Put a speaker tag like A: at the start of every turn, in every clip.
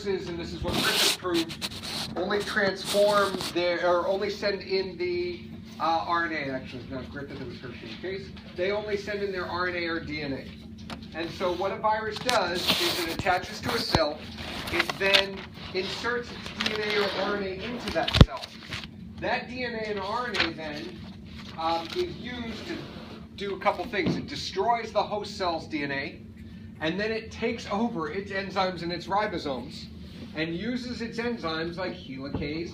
A: viruses, and this is what Griffith proved, only transform or only send in the RNA. Actually, it's not Griffith, it was Hershey's case. They only send in their RNA or DNA. And so what a virus does is it attaches to a cell. It then inserts its DNA or RNA into that cell. That DNA and RNA then is used to do a couple things. It destroys the host cell's DNA, and then it takes over its enzymes and its ribosomes and uses its enzymes like helicase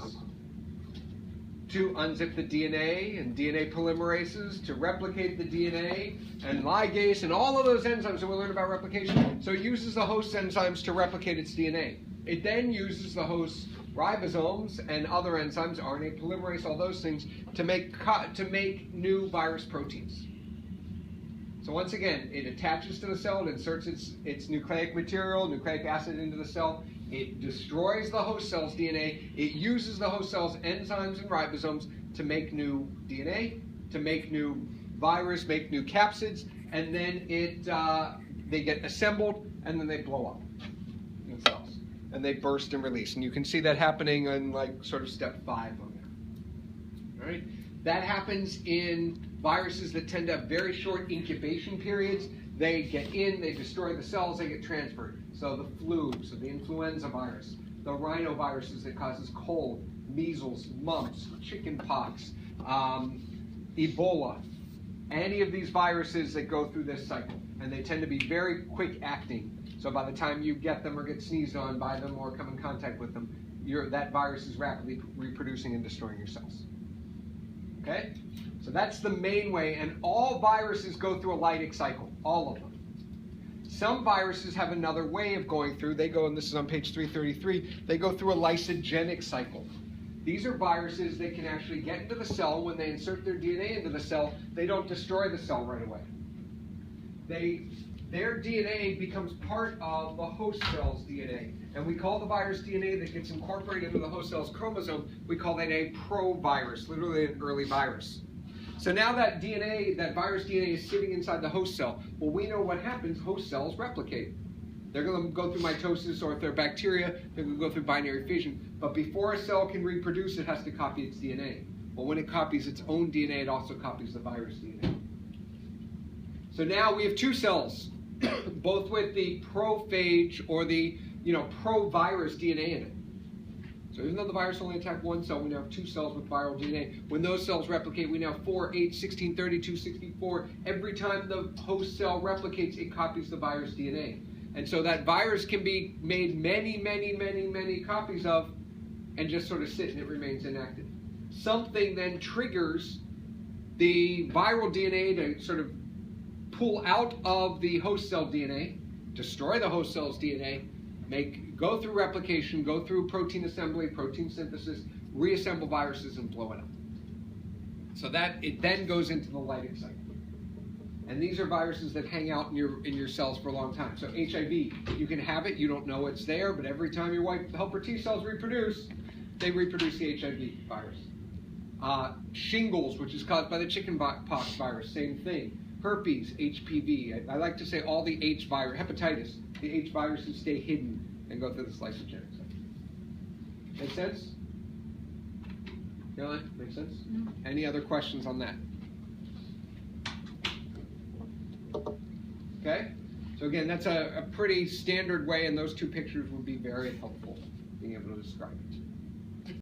A: to unzip the DNA and DNA polymerases to replicate the DNA and ligase and all of those enzymes that we learned about replication. So it uses the host enzymes to replicate its DNA. It then uses the host ribosomes and other enzymes, RNA polymerase, all those things, to make new virus proteins. So once again, it attaches to the cell, it inserts its nucleic material, nucleic acid into the cell. It destroys the host cell's DNA. It uses the host cell's enzymes and ribosomes to make new DNA, to make new virus, make new capsids, and then they get assembled, and then they blow up in cells. And they burst and release. And you can see that happening in like sort of step 5 on there. All right? That happens in viruses that tend to have very short incubation periods. They get in, they destroy the cells, they get transferred. So the flu, so the influenza virus, the rhinoviruses that causes cold, measles, mumps, chicken pox, Ebola, any of these viruses that go through this cycle. And they tend to be very quick acting. So by the time you get them or get sneezed on by them or come in contact with them, that virus is rapidly reproducing and destroying your cells. Okay? So that's the main way, and all viruses go through a lytic cycle, all of them. Some viruses have another way of going through. They go, and this is on page 333, they go through a lysogenic cycle. These are viruses that can actually get into the cell. When they insert their DNA into the cell, they don't destroy the cell right away. Their DNA becomes part of the host cell's DNA. And we call the virus DNA that gets incorporated into the host cell's chromosome, we call that a provirus, literally an early virus. So now that DNA, that virus DNA is sitting inside the host cell. Well, we know what happens. Host cells replicate. They're going to go through mitosis, or if they're bacteria, they're going to go through binary fission. But before a cell can reproduce, it has to copy its DNA. Well, when it copies its own DNA, it also copies the virus DNA. So now we have two cells, both with the prophage or the pro-virus DNA in it. So even though the virus only attacked one cell, we now have two cells with viral DNA. When those cells replicate, we now have 4, 8, 16, 32, 64. Every time the host cell replicates, it copies the virus DNA. And so that virus can be made many, many, many, many copies of and just sort of sit and it remains inactive. Something then triggers the viral DNA to sort of pull out of the host cell DNA, destroy the host cell's DNA, go through replication, go through protein assembly, protein synthesis, reassemble viruses, and blow it up. So that it then goes into the lytic cycle. And these are viruses that hang out in your cells for a long time. So HIV, you can have it, you don't know it's there, but every time your white helper T cells reproduce, they reproduce the HIV virus. Shingles, which is caused by the chickenpox virus, same thing. Herpes, HPV. I like to say all the H virus, hepatitis, the H viruses stay hidden and go through this lysogenic cycle. Make sense? Caroline, make sense? No. Any other questions on that? Okay? So again, that's a pretty standard way, and those two pictures would be very helpful being able to describe it.